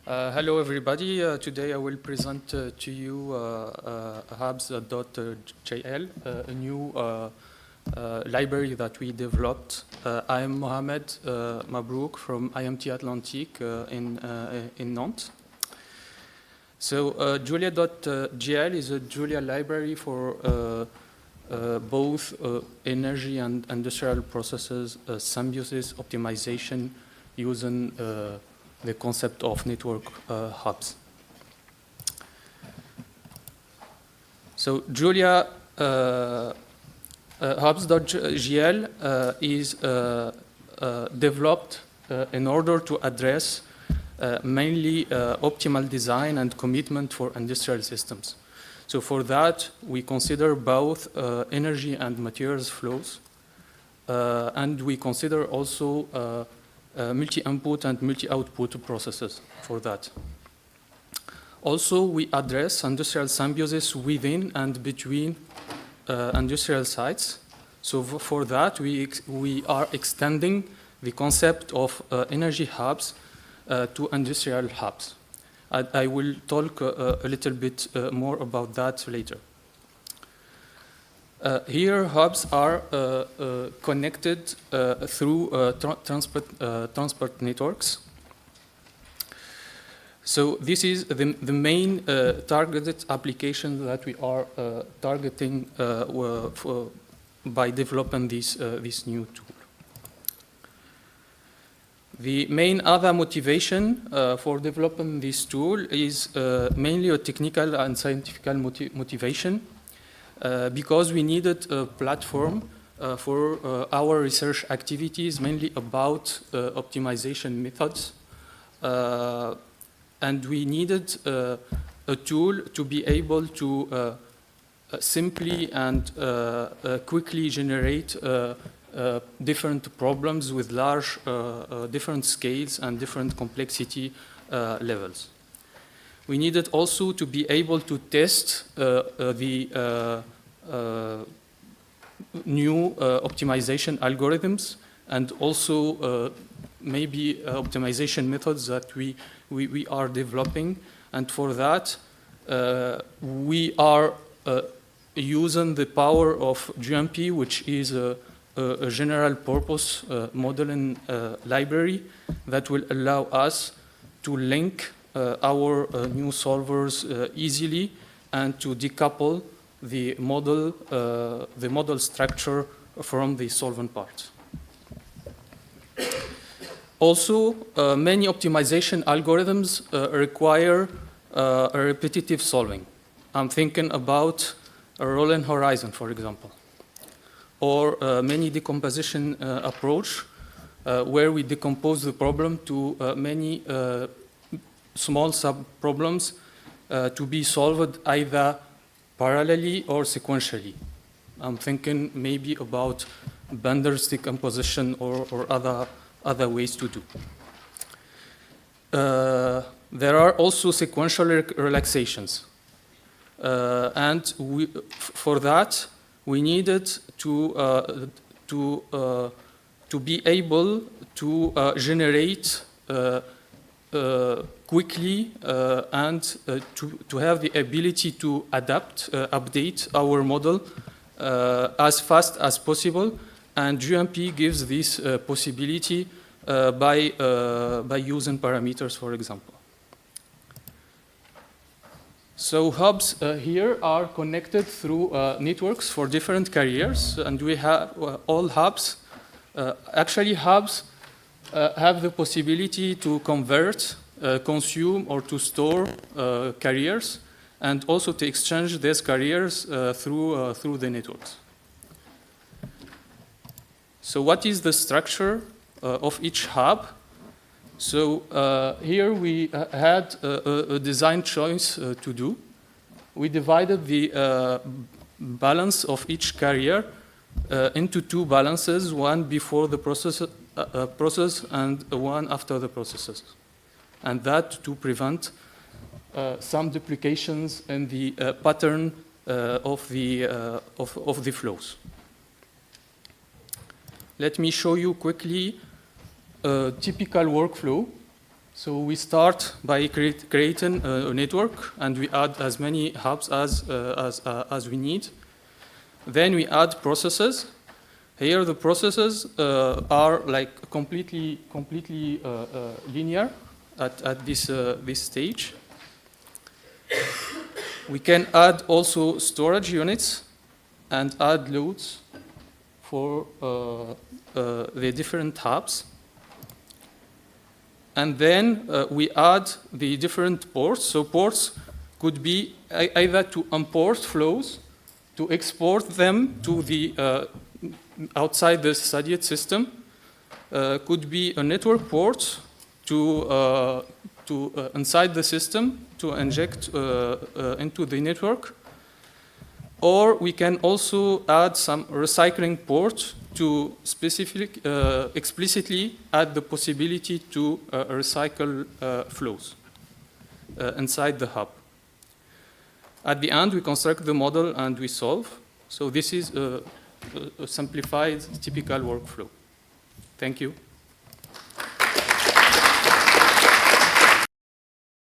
Hello everybody. Today I will present to you Hubs.jl, a new library that we developed. I am Mohamed Mabrouk from IMT Atlantique in Nantes. So Julia.gl is a Julia library for both energy and industrial processes, symbiosis optimization using the concept of network hubs. So Julia Hubs.jl is developed in order to address mainly optimal design and commitment for industrial systems. So for that, we consider both energy and materials flows, and we consider also multi-input and multi-output processes for that. Also, we address industrial symbiosis within and between industrial sites. So for that, we are extending the concept of energy hubs to industrial hubs. I will talk a little bit more about that later. Here, hubs are connected through transport networks. So this is the main targeted application that we are targeting by developing this new tool. The main other motivation for developing this tool is mainly a technical and scientific motivation. Because we needed a platform for our research activities, mainly about optimization methods. And we needed a tool to be able to simply and quickly generate different problems with large different scales and different complexity levels. We needed also to be able to test the new optimization algorithms and also maybe optimization methods that we are developing. And for that, we are using the power of GMP, which is a general purpose modeling library that will allow us to link our new solvers easily and to decouple the model structure from the solvent part. Also, many optimization algorithms require a repetitive solving. I'm thinking about a rolling horizon, for example, or many decomposition approach where we decompose the problem to many small sub-problems to be solved either parallelly or sequentially. I'm thinking maybe about Bender's decomposition or other ways to do. There are also sequential relaxations. And for that, we needed to be able to generate quickly and to have the ability to update our model as fast as possible. And GMP gives this possibility by using parameters, for example. So hubs here are connected through networks for different carriers, and we have all hubs. Actually, hubs have the possibility to convert, consume, or to store carriers, and also to exchange these carriers through the networks. So what is the structure of each hub? So here we had a design choice to do. We divided the balance of each carrier into two balances, one before the process and one after the processes. And that to prevent some duplications in the pattern of the flows. Let me show you quickly a typical workflow So we start by creating a network, and we add as many hubs as we need. Then we add processes. Here the processes are like completely linear at this stage. We can add also storage units and add loads for the different hubs. And then we add the different ports. So ports could be either to import flows, to export them to the outside the studied system, could be a network port to inside the system to inject into the network, or we can also add some recycling port to explicitly add the possibility to recycle flows inside the hub. At the end, we construct the model and we solve. So this is a simplified typical workflow. Thank you.